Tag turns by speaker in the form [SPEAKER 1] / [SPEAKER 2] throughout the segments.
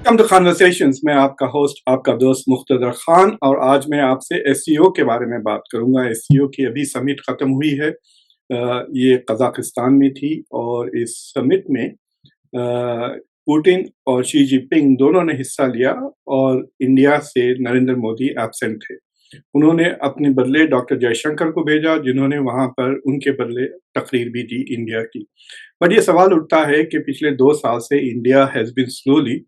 [SPEAKER 1] Welcome to conversations. मैं आपका host, आपका दोस्त मुख्तदर खान, और आज मैं आपसे एससीओ के बारे में बात करूंगा। एससीओ की अभी समिट ख़त्म हुई है। ये कज़ाकिस्तान में थी, और इस समिट में पुतिन और शी जिनपिंग दोनों ने हिस्सा लिया, और इंडिया से नरेंद्र मोदी एब्सेंट थे। उन्होंने अपने बदले डॉक्टर जयशंकर को भेजा, जिन्होंने वहाँ पर उनके बदले तकरीर भी दी इंडिया की। बट ये सवाल उठता है कि पिछले 2 साल से India has been slowly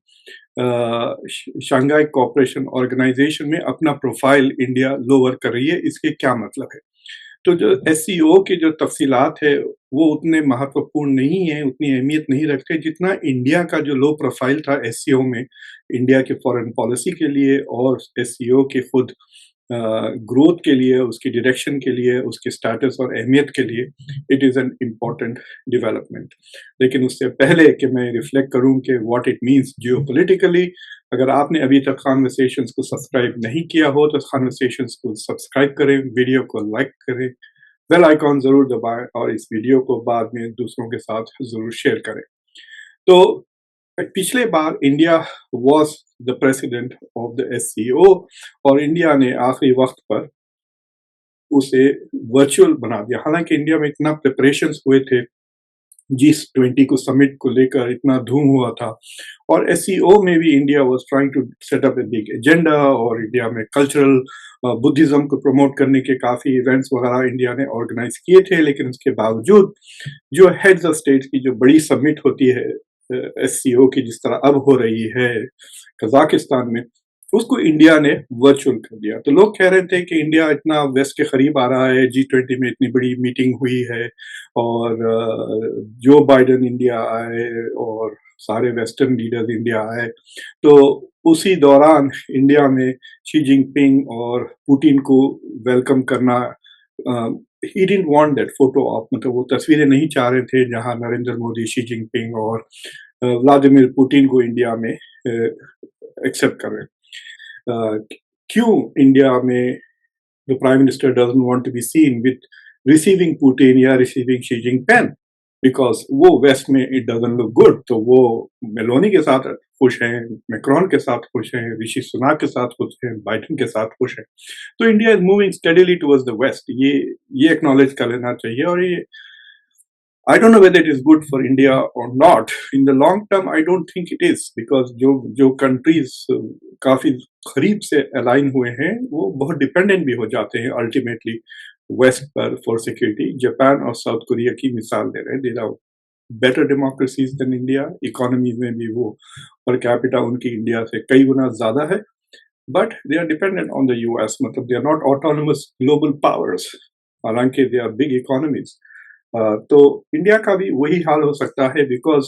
[SPEAKER 1] Shanghai Cooperation Organisation में अपना प्रोफाइल इंडिया लोअर कर रही है। इसके क्या मतलब है? तो जो एससीओ की जो तफसीलात है, वो उतने महत्वपूर्ण नहीं है, उतनी अहमियत नहीं रखते जितना इंडिया का जो लो प्रोफाइल था एससीओ में, इंडिया के फॉरेन पॉलिसी के लिए और एससीओ के खुद ग्रोथ के लिए, उसकी डायरेक्शन के लिए, उसके स्टेटस और अहमियत के लिए it is an important development. लेकिन उससे पहले कि मैं रिफ्लेक्ट करूं कि व्हाट इट मीन्स जियोपॉलिटिकली, अगर आपने अभी तक कॉन्वर्सेशंस को सब्सक्राइब नहीं किया हो तो कॉन्वर्सेशंस को सब्सक्राइब करें, वीडियो को लाइक करें, बेल आइकॉन ज़रूर दबाएं, और इस वीडियो को बाद में दूसरों के साथ ज़रूर शेयर करें। तो पिछले बार India was the president of the SCO, और इंडिया ने आखिरी वक्त पर उसे वर्चुअल बना दिया। हालांकि इंडिया में इतना प्रिपरेशंस हुए थे, G20 को समिट को लेकर इतना धूम हुआ था, और एससीओ में भी India was trying to set up a big agenda, और इंडिया में कल्चरल बुद्धिज्म को प्रमोट करने के काफ़ी इवेंट्स वगैरह इंडिया ने ऑर्गेनाइज किए थे। लेकिन उसके बावजूद जो हेड्स ऑफ स्टेट की जो बड़ी समिट होती है एससीओ की, जिस तरह अब हो रही है कजाकिस्तान में, उसको इंडिया ने वर्चुअल कर दिया। तो लोग कह रहे थे कि इंडिया इतना वेस्ट के करीब आ रहा है, G20 में इतनी बड़ी मीटिंग हुई है, और जो बाइडन इंडिया आए और सारे वेस्टर्न लीडर्स इंडिया आए, तो उसी दौरान इंडिया में शी जिनपिंग और पुतिन को वेलकम करना, he didn't want that photo op, मतलब वो तस्वीरें नहीं चाह रहे थे जहां नरेंद्र मोदी, शी जिनपिंग और व्लादिमीर पुतिन को इंडिया में एक्सेप्ट कर रहे हैं। क्यों इंडिया में the prime minister doesn't want to be seen with receiving Putin या रिसीविंग शी जिनपिंग, बिकॉज वो वेस्ट में इट डजंट लुक गुड। तो वो मेलोनी के साथ खुश हैं, मैक्रोन के साथ खुश हैं, ऋषि सुनाक के साथ खुश हैं, बाइडन के साथ खुश हैं। तो India is moving steadily towards the west, ये एक्नॉलेज कर लेना चाहिए। और ये I don't know whether it is good for India or not. In the long term, I don't think it is, because जो countries काफी करीब से अलाइन हुए हैं, वो बहुत डिपेंडेंट भी हो जाते हैं अल्टीमेटली वेस्ट पर फॉर सिक्योरिटी। जापान और साउथ कोरिया की मिसाल दे रहे हैं। There are better democracies than India, economy में भी वो पर कैपिटा उनकी इंडिया से कई गुना ज्यादा है, but they are dependent on the US, मतलब they are not autonomous global powers, हालांकि दे आर बिग इकोनॉमीज। तो इंडिया का भी वही हाल हो सकता है, because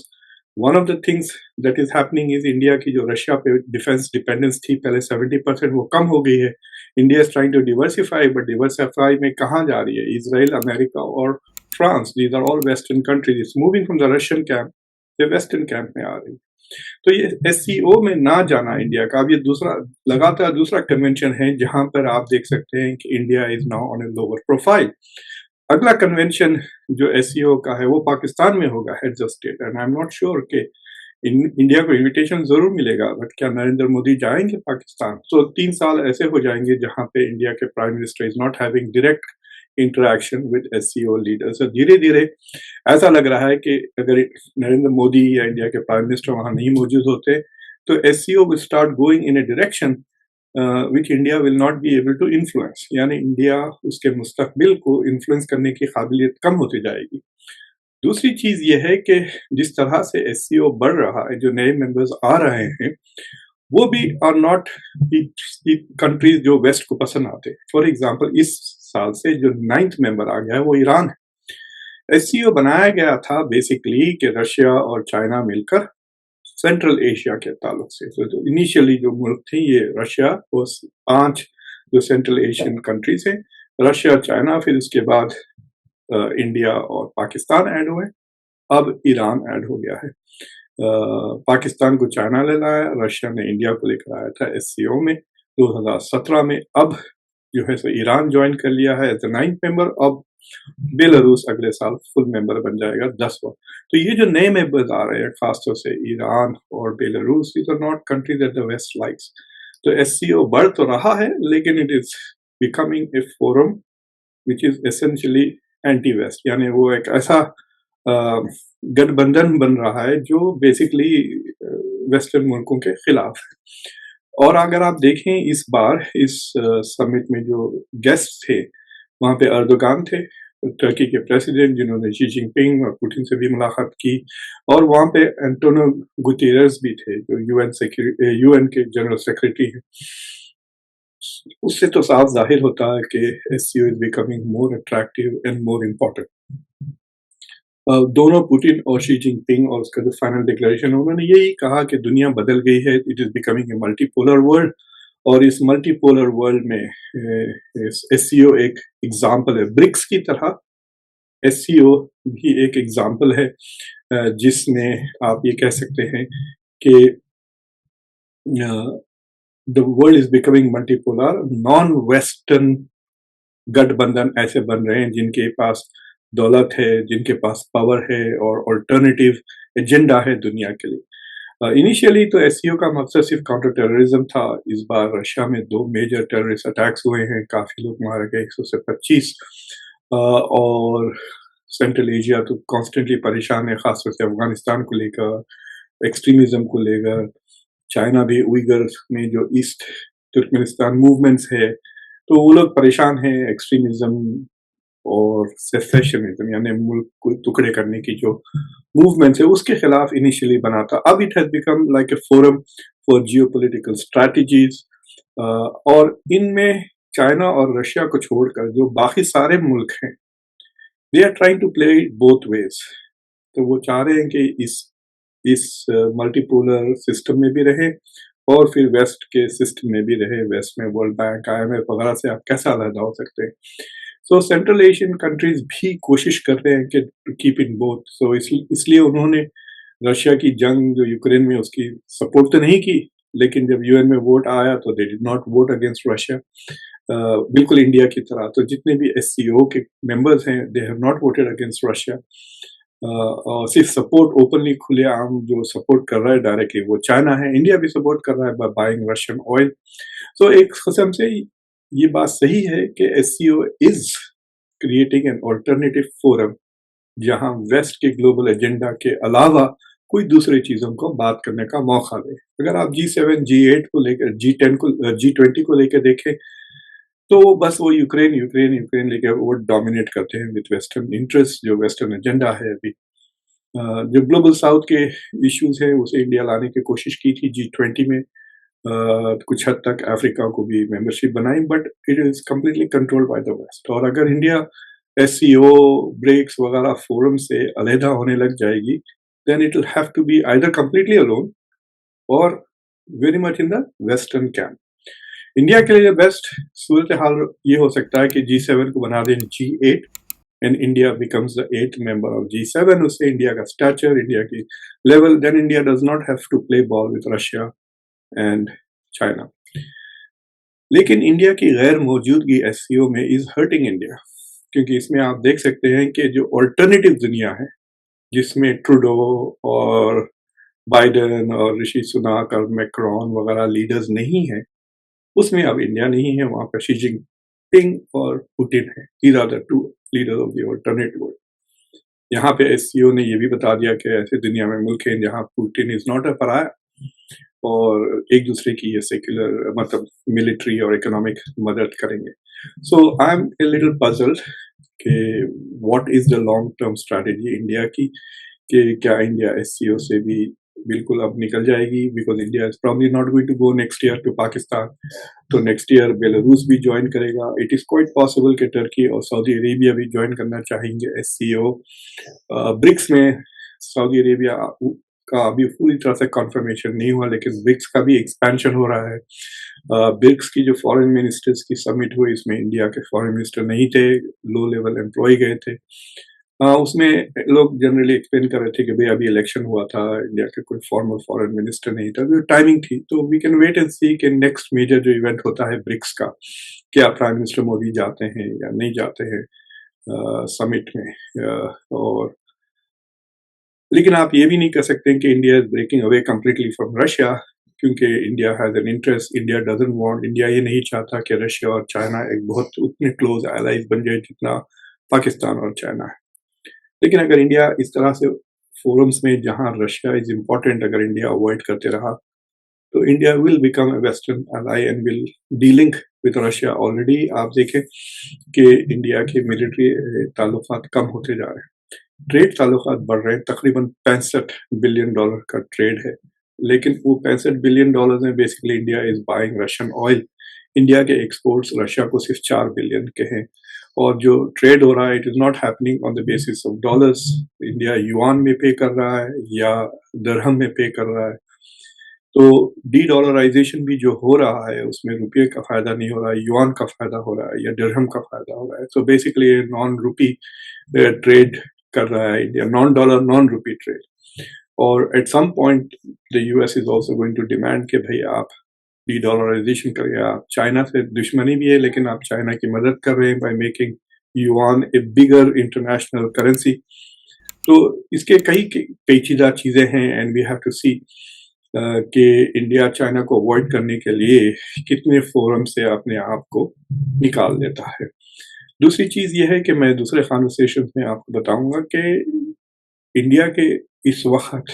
[SPEAKER 1] one of the things that is happening is India की जो रशिया पे डिफेंस डिपेंडेंस थी पहले 70%, वो कम हो गई है। India is trying to diversify, but diversify में कहाँ जा रही है? इजराइल, अमेरिका और France, these are all western countries, is moving from the Russian camp, ये वेस्टर्न कैंप में आ रही है। तो ये एससीओ में ना जाना इंडिया का, अब ये दूसरा लगातार दूसरा कन्वेंशन है जहां पर आप देख सकते हैं कि India is now on a lower profile. अगला कन्वेंशन जो एससीओ का है वो पाकिस्तान में होगा, heads of state, and I am not sure कि इंडिया को इनविटेशन जरूर मिलेगा, बट क्या नरेंद्र मोदी जाएंगे पाकिस्तान? तो 3 साल ऐसे हो जाएंगे जहां पे इंडिया के prime minister is not having direct interaction with SCO leaders. धीरे धीरे ऐसा लग रहा है कि अगर नरेंद्र मोदी या इंडिया के प्राइम मिनिस्टर वहां नहीं मौजूद होते, तो SCO will start going in a direction which India will not be able to influence, यानी इंडिया उसके मुस्तकबिल को इन्फ्लुएंस करने की काबिलियत कम होती जाएगी। दूसरी चीज ये है कि जिस तरह से एससीओ बढ़ रहा है, जो नए मेंबर्स आ रहे हैं, वो भी आर नॉट कंट्रीज जो वेस्ट को पसंद आते। फॉर एग्जाम्पल, इस साल से जो 9th मेंबर आ गया है वो ईरान है। एससीओ बनाया गया था बेसिकली कि रशिया और चाइना मिलकर सेंट्रल एशिया के ताल्लुक से, तो इनिशियली जो मुल्क थे ये रशिया और 5 जो सेंट्रल एशियन कंट्रीज हैं, रशिया, चाइना, फिर उसके बाद इंडिया और पाकिस्तान ऐड हुए, अब ईरान ऐड हो गया है। पाकिस्तान को चाइना ले लाया, रशिया ने इंडिया को लेकर आया था एससीओ में 2017 में। अब जो है सो ईरान ज्वाइन कर लिया है एज ए 9th मेंबर। अब बेलारूस अगले साल फुल मेंबर बन जाएगा 10वां। तो ये जो नए मेंबर्स आ रहे हैं खासतौर से ईरान और Belarus, these are not countries that the west likes. तो एससीओ बढ़ तो रहा है लेकिन it is becoming a forum which is essentially anti west, यानी वो एक ऐसा अ, गठबंधन बन रहा है जो बेसिकली वेस्टर्न मुल्कों के खिलाफ है। और अगर आप देखें इस बार इस समिट में जो गेस्ट थे, वहाँ पे अर्दोगान थे, टर्की के प्रेसिडेंट, जिन्होंने शी जिनपिंग और पुतिन से भी मुलाकात की, और वहाँ पे एंटोनियो गुतेरेस भी थे जो यूएन के जनरल सेक्रेटरी हैं। उससे तो साफ जाहिर होता है कि SCO is becoming more attractive and more important. दोनों पुतिन और शी जिनपिंग और उसका जो फाइनल डिक्लेरेशन है, उन्होंने यही कहा कि दुनिया बदल गई है, it is becoming A multipolar world, और इस मल्टीपोलर वर्ल्ड में एससीओ एक एग्जाम्पल है। ब्रिक्स की तरह एससीओ भी एक एग्जाम्पल है जिसमें आप ये कह सकते हैं कि the world is becoming multipolar. Non western गठबंधन ऐसे बन रहे हैं जिनके पास दौलत है, जिनके पास पावर है और ऑल्टरनेटिव एजेंडा है दुनिया के लिए। इनिशियली तो एससीओ का मकसद सिर्फ काउंटर टेररिज्म था। इस बार रशिया में 2 मेजर टेररिस्ट अटैक्स हुए हैं, काफी लोग मारे गए, 100 से 25, और सेंट्रल एशिया तो कॉन्स्टेंटली परेशान है, खासतौर से अफगानिस्तान को लेकर, एक्सट्रीमिज्म को लेकर। चाइना भी उइगर में जो ईस्ट तुर्कमेनिस्तान मूवमेंट्स है, तो वो लोग परेशान हैं एक्सट्रीमिज्म और सेसेशनिज्म, यानी मुल्क को टुकड़े करने की जो मूवमेंट है उसके खिलाफ इनिशियली बना था। अब it has become like a forum for geopolitical strategies, और इनमें चाइना और रशिया को छोड़कर जो बाकी सारे मुल्क हैं, they are trying to play both ways. तो वो चाह रहे हैं कि इस मल्टीपोलर सिस्टम में भी रहे और फिर वेस्ट के सिस्टम में भी रहे। वेस्ट में वर्ल्ड बैंक, आईएमएफ वगैरह से आप कैसे अलग हो सकते हैं। सो सेंट्रल एशियन कंट्रीज भी कोशिश कर रहे हैं कि टू कीप इन बोथ। सो इसलिए उन्होंने रशिया की जंग जो यूक्रेन में, उसकी सपोर्ट तो नहीं की, लेकिन जब यूएन में वोट आया तो they did not vote against Russia, बिल्कुल इंडिया की तरह। तो जितने भी एससीओ के मेंबर्स हैं, they have not voted against Russia. और सिर्फ सपोर्ट ओपनली खुलेआम जो सपोर्ट कर रहा है डायरेक्टली वो चाइना है। इंडिया भी सपोर्ट कर रहा है बाय बाइंग रशियन ऑयल। सो एक किस्म से ये बात सही है कि SCO is creating an alternative forum जहां वेस्ट के ग्लोबल एजेंडा के अलावा कोई दूसरी चीजों को बात करने का मौका दे। अगर आप G7, G8 को लेकर, G10 को, G20 को लेकर देखें, तो बस वो यूक्रेन यूक्रेन यूक्रेन लेकर वो डोमिनेट करते हैं विद वेस्टर्न इंटरेस्ट, जो वेस्टर्न एजेंडा है। अभी जो ग्लोबल साउथ के इश्यूज है उसे इंडिया लाने की कोशिश की थी G20 में, कुछ हद तक अफ्रीका को भी मेंबरशिप बनाई, but it is completely controlled by the west. और अगर इंडिया एससीओ, ब्रिक्स वगैरह फोरम से अलहदा होने लग जाएगी, then it will have to be either completely alone और very much in the western camp. India के लिए बेस्ट सूरत हाल ये हो सकता है कि G7 को बना दें G8 and India becomes the 8th member of G7। उससे इंडिया का स्टैचर, इंडिया की level, then India does not have to play ball with Russia and China. लेकिन इंडिया की गैर मौजूदगी एससीओ में इज हर्टिंग इंडिया, क्योंकि इसमें आप देख सकते हैं कि जो ऑल्टरनेटिव दुनिया है, जिसमें ट्रूडो और बाइडेन और ऋषि सुनाक और मैक्रोन वगैरह लीडर्स नहीं है, उसमें अब इंडिया नहीं है। वहां पर शी जिनपिंग और पुतिन है। These are the 2 leaders of the alternative world. यहाँ पे एससीओ ने ये भी बता दिया कि ऐसे दुनिया में मुल्क हैं जहाँ पुतिन इज नॉट अ पराया, और एक दूसरे की ये सेक्युलर मतलब मिलिट्री और इकोनॉमिक मदद करेंगे। So I am a little puzzled कि what is the long term strategy India की, कि क्या इंडिया एससीओ से भी बिल्कुल अब निकल जाएगी, because India is probably not going to go next year to Pakistan. तो नेक्स्ट ईयर बेलारूस भी ज्वाइन करेगा। इट इज क्वाइट पॉसिबल कि टर्की और सऊदी अरेबिया भी ज्वाइन करना चाहेंगे एससीओ। ब्रिक्स में सऊदी अरेबिया का अभी पूरी तरह से कॉन्फर्मेशन नहीं हुआ, लेकिन ब्रिक्स का भी एक्सपेंशन हो रहा है। ब्रिक्स की जो फॉरेन मिनिस्टर्स की समिट हुई, इसमें इंडिया के फॉरेन मिनिस्टर नहीं थे, लो लेवल एम्प्लॉय गए थे। उसमें लोग जनरली एक्सप्लेन कर रहे थे कि भाई अभी इलेक्शन हुआ था, इंडिया के कोई फॉर्मल फॉरेन मिनिस्टर नहीं था, तो टाइमिंग थी। तो वी कैन वेट एंड सी कि नेक्स्ट मेजर जो इवेंट होता है ब्रिक्स का, क्या प्राइम मिनिस्टर मोदी जाते हैं या नहीं जाते हैं। समिट में। और लेकिन आप ये भी नहीं कह सकते कि India is breaking away completely from Russia, क्योंकि India has an interest. India doesn't want, India ये नहीं चाहता कि रशिया और चाइना एक बहुत उतने क्लोज एलाइज बन जाए जितना पाकिस्तान और चाइना है। लेकिन अगर इंडिया इस तरह से फोरम्स में जहां रशिया इज इम्पोर्टेंट, अगर इंडिया अवॉइड करते रहा तो India will become a western ally and will delink with Russia. Already आप देखें कि इंडिया के मिलिट्री ताल्लुकात कम होते जा रहे हैं, ट्रेड ताल्लुकात बढ़ रहे हैं, तकरीबन $65 बिलियन का ट्रेड है, लेकिन वो $65 बिलियन में basically India is buying Russian oil. India के एक्सपोर्ट्स रशिया को सिर्फ 4 बिलियन के हैं, और जो ट्रेड हो रहा है it is not happening on the basis of dollars. India yuan में पे कर रहा है या दरहम में पे कर रहा है, तो डी डॉलराइजेशन भी जो हो रहा है उसमें रुपये का फायदा नहीं हो रहा है, युआन का फायदा हो रहा है या दिरहम का फायदा हो रहा है। So basically non rupee trade कर रहा है India, non dollar non rupee trade. और at some point the US is also going to demand कि भाई आप डी डॉलराइजेशन करिए। आप चाइना से दुश्मनी भी है, लेकिन आप चाइना की मदद कर रहे हैं by making yuan A bigger international currency. तो इसके कई पेचीदा चीजें हैं एंड वी हैव टू सी कि इंडिया चाइना को अवॉइड करने के लिए कितने फोरम से अपने आप को निकाल लेता है। दूसरी चीज ये है कि मैं दूसरे कॉन्वर्सेशन में आपको बताऊंगा कि इंडिया के इस वक्त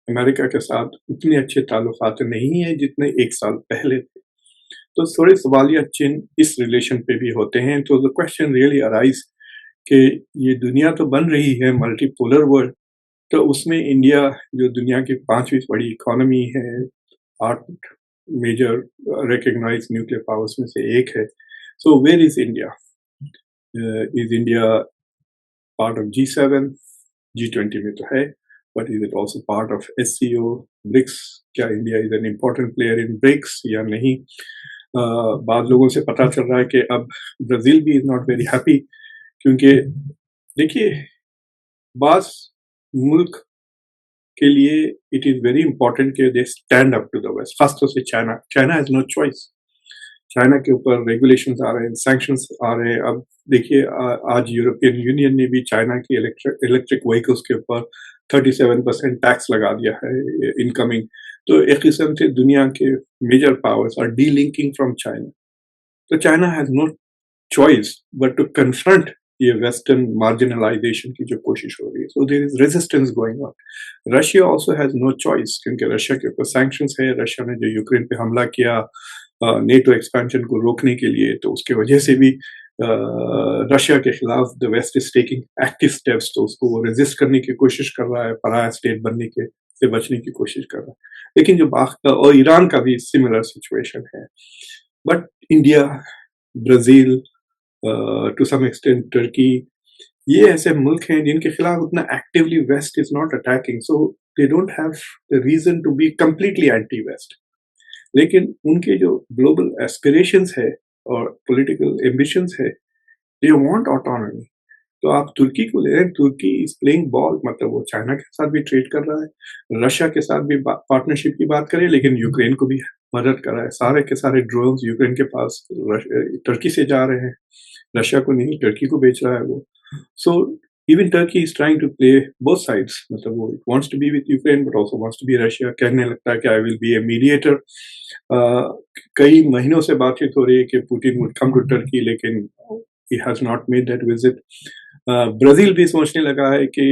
[SPEAKER 1] अमेरिका के साथ उतने अच्छे ताल्लुकात नहीं है जितने एक साल पहले थे, तो थोड़े सवालिया चिन्ह इस रिलेशन पे भी होते हैं। तो द क्वेश्चन रियली अराइज कि ये दुनिया तो बन रही है मल्टीपोलर वर्ल्ड, तो उसमें इंडिया जो दुनिया की 5वीं बड़ी इकोनॉमी है, 8 मेजर रिकग्नाइज न्यूक्लियर पावर्स में से एक है, so where is India? Is India part of G7? G20 में तो है, but is it also part of SCO, BRICS? क्या India is an important player in BRICS या नहीं? बाद लोगों से पता चल रहा है कि अब ब्राजील भी इज नॉट वेरी हैप्पी, क्योंकि देखिए बास मुल्क के लिए इट इज वेरी इंपॉर्टेंट कि they stand up to the west. खास तौर से China has no choice. China के ऊपर रेगुलेशंस आ रहे हैं, सैंक्शंस आ रहे हैं। अब देखिए आज यूरोपियन यूनियन ने भी चाइना की इलेक्ट्रिक व्हीकल्स के ऊपर 37% टैक्स लगा दिया है इनकमिंग। तो एक किस्म से दुनिया के major powers are delinking from China. तो China has no choice but to confront ये वेस्टर्न मार्जिनलाइजेशन की जो कोशिश हो रही है। So there is resistance going on. Russia also has no choice, क्योंकि रशिया के ऊपर सैंक्शंस है। रशिया ने जो यूक्रेन पे हमला किया नेटो एक्सपेंशन को रोकने के लिए, तो उसके वजह से भी रशिया के खिलाफ the west is taking active steps, तो उसको वो रेजिस्ट करने की कोशिश कर रहा है, पराया स्टेट बनने के से बचने की कोशिश कर रहा है। लेकिन जो और ईरान का भी सिमिलर सिचुएशन है। But India, Brazil, to some extent Turkey, ये ऐसे मुल्क हैं जिनके खिलाफ उतना actively west is not attacking, so they don't have reason to be completely anti west. लेकिन उनके जो ग्लोबल एस्पिरेशंस है और पॉलिटिकल एम्बिशंस है, दे वांट ऑटोनॉमी। तो आप तुर्की को ले रहे हैं, तुर्की इज प्लेइंग बॉल, मतलब वो चाइना के साथ भी ट्रेड कर रहा है, रशिया के साथ भी पार्टनरशिप की बात करे, लेकिन यूक्रेन को भी मदद कर रहा है। सारे के सारे ड्रोन्स यूक्रेन के पास टर्की से जा रहे हैं, रशिया को नहीं टर्की को बेच रहा है वो। So even Turkey is trying to play both sides, मतलब वो wants to be with Ukraine but also wants to be Russia. कहने लगता है कि I will be a mediator. कई महीनों से बातचीत हो रही है कि Putin would come to Turkey, लेकिन he has not made that visit. Brazil भी सोचने लगा है कि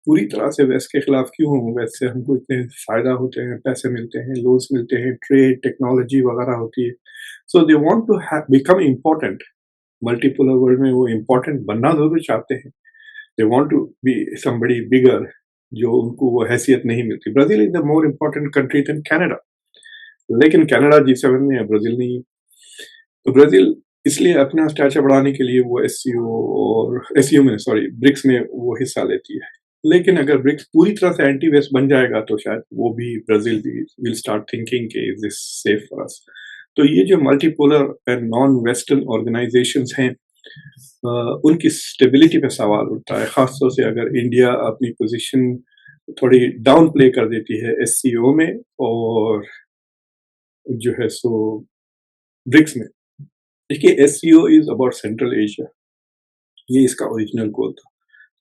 [SPEAKER 1] पूरी तरह से वेस्ट के खिलाफ क्यों हूँ, वेस्ट से हमको इतने फायदा होते हैं, पैसे मिलते हैं, लोन्स मिलते हैं, ट्रेड टेक्नोलॉजी वगैरह होती है। So they want to become important multipolar world में। वो इम्पोर्टेंट बनना जरूर चाहते हैं, they want to be somebody bigger, जो उनको वो हैसियत नहीं मिलती। Brazil is the more important country than Canada, लेकिन कनाडा G7 में है, ब्राजील नहीं। तो ब्राजील इसलिए अपना स्टैचर बढ़ाने के लिए वो SCO में ब्रिक्स में वो हिस्सा लेती है। लेकिन अगर ब्रिक्स पूरी तरह से एंटी वेस्ट बन जाएगा तो शायद वो भी ब्राजील भी विल स्टार्ट थिंकिंग कि is this safe for us. तो ये जो multipolar and non western organisations हैं, उनकी स्टेबिलिटी पे सवाल उठता है, खासतौर से अगर इंडिया अपनी पोजीशन थोड़ी डाउन प्ले कर देती है SCO में और जो है सो ब्रिक्स में। देखिए SCO is about central Asia, یہ اس کا اوریجنل گول تھا.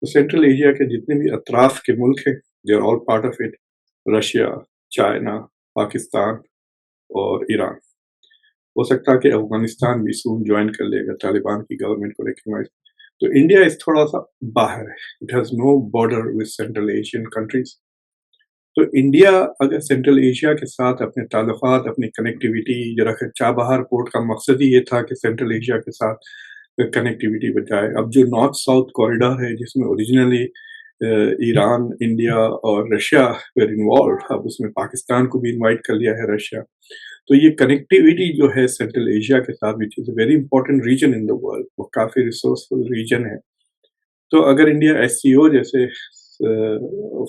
[SPEAKER 1] تو سینٹرل ایشیا کے جتنے بھی اطراف کے ملک ہیں they are all part of it. Russia, China, Pakistan اور ایران. ہو سکتا ہے کہ افغانستان بھی سون جوائن کر لے گا طالبان کی گورنمنٹ کو ریکگنائز. تو انڈیا اس تھوڑا سا باہر ہے. It has no border with central Asian countries. تو انڈیا اگر سینٹرل ایشیا کے ساتھ اپنے تعلقات، اپنی کنیکٹیویٹی جو رکھے، چابہار پورٹ کا مقصد ہی یہ تھا کہ سینٹرل ایشیا کے ساتھ کنیکٹیویٹی بچائے. اب جو نارتھ ساؤتھ کوریڈور ہے جس میں اوریجنلی ایران، انڈیا اور رشیا ویر انوالوڈ، اب اس میں پاکستان کو بھی انوائٹ کر لیا ہے رشیا. تو یہ کنیکٹیویٹی جو ہے سینٹرل ایشیا کے ساتھ which is a very important region in the world, وہ کافی ریسورسفل ریجن ہے. تو اگر انڈیا ایس سی او جیسے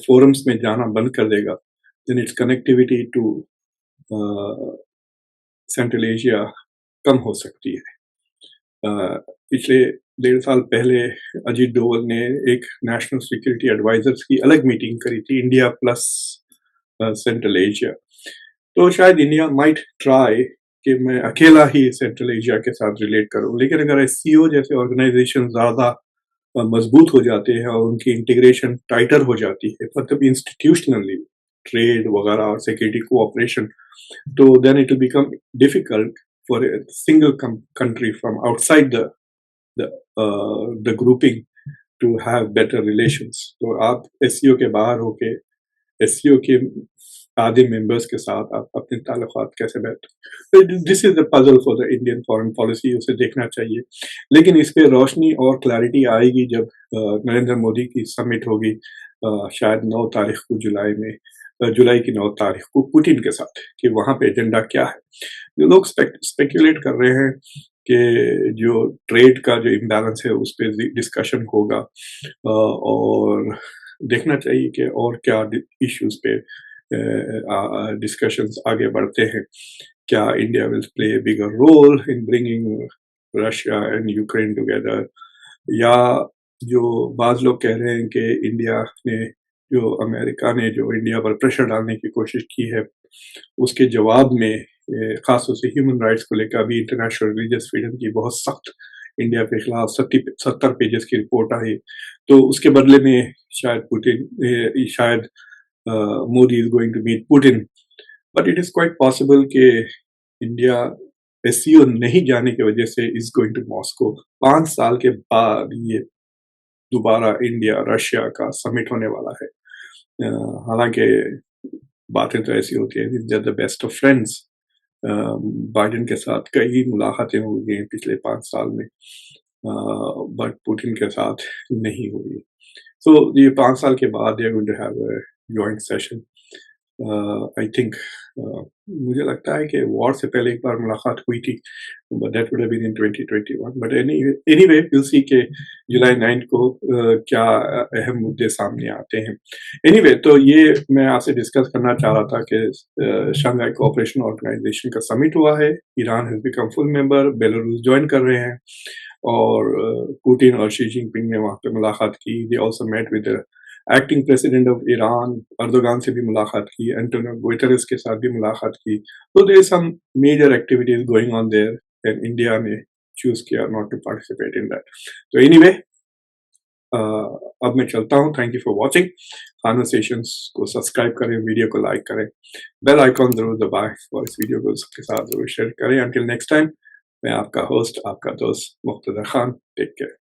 [SPEAKER 1] فورمز میں جانا بند کر دے گا then its connectivity to central Asia کم ہو سکتی ہے. پچھلے 1.5 سال پہلے اجیت ڈوول نے ایک نیشنل سیکورٹی ایڈوائزرز کی الگ میٹنگ کری تھی، انڈیا پلس سینٹرل ایشیا. تو شاید انڈیا مائٹ ٹرائی کہ میں اکیلا ہی سینٹرل ایشیا کے ساتھ ریلیٹ کروں، لیکن اگر ایس سی او جیسے آرگنائزیشن زیادہ مضبوط ہو جاتے ہیں اور ان کی انٹیگریشن ٹائٹر ہو جاتی ہے، مطلب انسٹیٹیوشنلی ٹریڈ وغیرہ اور سیکورٹی کوآپریشن، تو then it will become difficult for a single country from outside the grouping to have better relations. تو آپ ایس سی او کے باہر ہو کے ایس سی او کے آدھے ممبرس کے ساتھ آپ اپنے تعلقات کیسے بہتر. This is the puzzle for the Indian foreign policy, اسے دیکھنا چاہیے. لیکن اس پہ روشنی اور کلیئرٹی آئے گی جب نریندر مودی کی سمٹ ہوگی شاید 9 تاریخ کو جولائی کی 9 تاریخ کو پوٹن کے ساتھ، کہ وہاں پہ ایجنڈا کیا ہے. جو لوگ اسپیکولیٹ کر رہے ہیں کہ جو ٹریڈ کا جو امبیلنس ہے اس پہ ڈسکشن ہوگا، اور دیکھنا چاہیے کہ اور کیا ایشوز پہ ڈسکشنز آگے بڑھتے ہیں. کیا India will play a bigger role in bringing Russia and Ukraine together, یا جو بعض لوگ کہہ رہے ہیں کہ انڈیا نے جو امریکہ نے جو انڈیا پر پریشر ڈالنے کی کوشش کی ہے اس کے جواب میں خاص طور سے ہیومن رائٹس کو لے کر ابھی انٹرنیشنل ریلیجس فریڈم کی بہت سخت انڈیا کے خلاف 70 پیجز کی رپورٹ آئی. تو اس کے بدلے میں شاید Modi is going to meet Putin. But it is quite possible کہ انڈیا ایس سی او نہیں جانے کی وجہ سے از گوئنگ ٹو ماسکو. 5 سال کے بعد یہ دوبارہ انڈیا رشیا کا سمٹ ہونے والا ہے. حالانکہ باتیں تو ایسی ہوتی ہیں they are the best of friends. Biden کے ساتھ کئی ملاقاتیں ہوئی ہیں پچھلے 5 سال میں، بٹ پوٹن کے ساتھ نہیں ہوئی. سو یہ 5 سال کے بعد they are going to have a joint session. I think مجھے لگتا ہے کہ وار سے پہلے ایک بار ملاقات ہوئی تھی، but that would have been in 2021. But anyway will see کہ جولائی 9 کو کیا اہم مدعے سامنے آتے ہیں. اینی وے تو یہ میں آپ سے ڈسکس کرنا چاہ رہا تھا کہ شنگھائی کوآپریشن آرگنائزیشن کا سمٹ ہوا ہے، Iran has become full member, Belarus join کر رہے ہیں، اور پوٹن اور شی جن پنگ نے وہاں پہ ملاقات کی. They also met with acting president of Iran, Erdogan سے بھی ملاقات کی، اینٹونیو گوئٹرس کے ساتھ بھی ملاقات کی. تو there some major activities going on there and India نے چوز کیا not to participate in that. تو اینی وے اب میں چلتا ہوں. Thank you for watching. Conversations کو سبسکرائب کریں، ویڈیو کو لائک کریں، بیل آئیکن ضرور دبائیں اور اس ویڈیو کو سب کے ساتھ ضرور شیئر کریں. انٹل نیکسٹ ٹائم، میں آپ کا ہوسٹ، آپ کا دوست مقتدر خان. Take care.